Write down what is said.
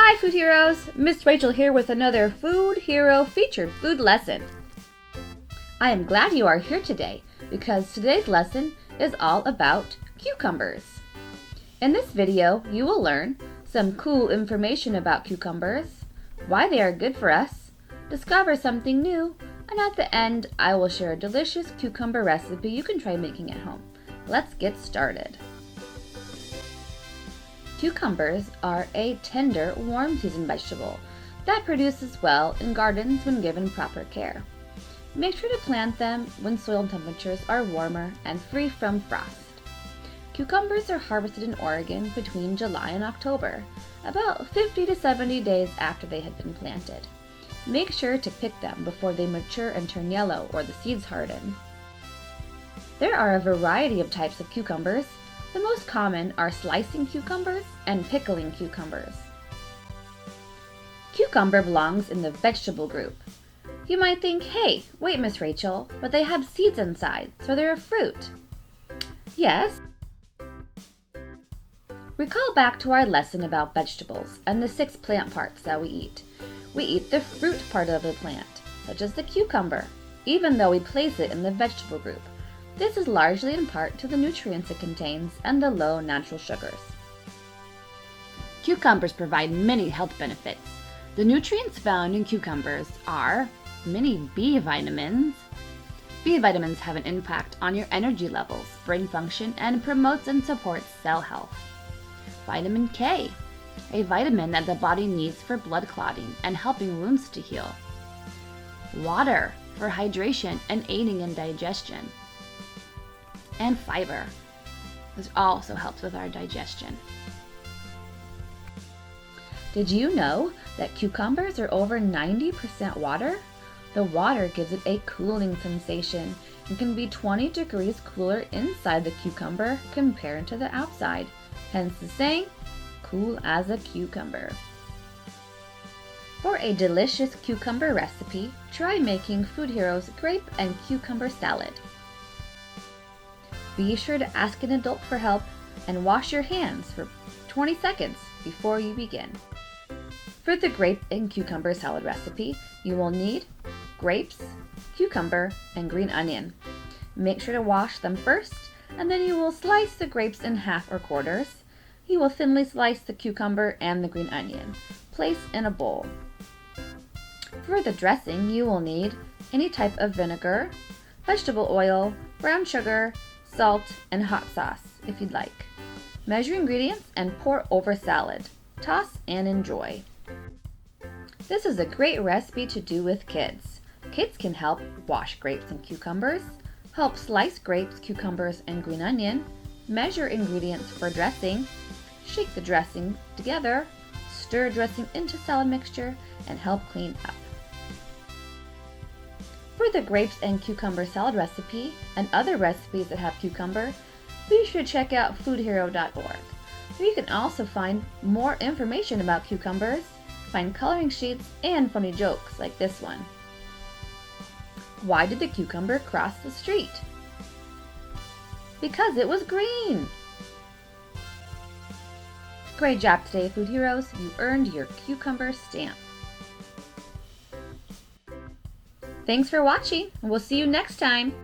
Hi Food Heroes! Miss Rachel here with another Food Hero featured food lesson. I am glad you are here today because today's lesson is all about cucumbers. In this video, you will learn some cool information about cucumbers, why they are good for us, discover something new, and at the end, I will share a delicious cucumber recipe you can try making at home. Let's get started. Cucumbers are a tender, warm season vegetable that produces well in gardens when given proper care. Make sure to plant them when soil temperatures are warmer and free from frost. Cucumbers are harvested in Oregon between July and October, about 50 to 70 days after they have been planted. Make sure to pick them before they mature and turn yellow or the seeds harden. There are a variety of types of cucumbers. The most common are slicing cucumbers and pickling cucumbers. Cucumber belongs in the vegetable group. You might think, hey, wait Miss Rachel, but they have seeds inside, so they're a fruit. Yes. Recall back to our lesson about vegetables and the 6 plant parts that we eat. We eat the fruit part of the plant, such as the cucumber, even though we place it in the vegetable group. This is largely in part to the nutrients it contains and the low natural sugars. Cucumbers provide many health benefits. The nutrients found in cucumbers are many B vitamins. B vitamins have an impact on your energy levels, brain function, and promotes and supports cell health. Vitamin K, a vitamin that the body needs for blood clotting and helping wounds to heal. Water, for hydration and aiding in digestion. And fiber, which also helps with our digestion. Did you know that cucumbers are over 90% water? The water gives it a cooling sensation and can be 20 degrees cooler inside the cucumber compared to the outside, hence the saying, cool as a cucumber. For a delicious cucumber recipe, try making Food Hero's grape and cucumber salad. Be sure to ask an adult for help and wash your hands for 20 seconds before you begin. For the grape and cucumber salad recipe, you will need grapes, cucumber, and green onion. Make sure to wash them first, and then you will slice the grapes in half or quarters. You will thinly slice the cucumber and the green onion. Place in a bowl. For the dressing, you will need any type of vinegar, vegetable oil, brown sugar, salt, and hot sauce if you'd like. Measure ingredients and pour over salad. Toss and enjoy. This is a great recipe to do with kids. Kids can help wash grapes and cucumbers, help slice grapes, cucumbers, and green onion, measure ingredients for dressing, shake the dressing together, stir dressing into salad mixture, and help clean up. For the grapes and cucumber salad recipe and other recipes that have cucumber, be sure to check out foodhero.org. There you can also find more information about cucumbers, find coloring sheets, and funny jokes like this one. Why did the cucumber cross the street? Because it was green! Great job today, Food Heroes. You earned your cucumber stamp. Thanks for watching, and we'll see you next time.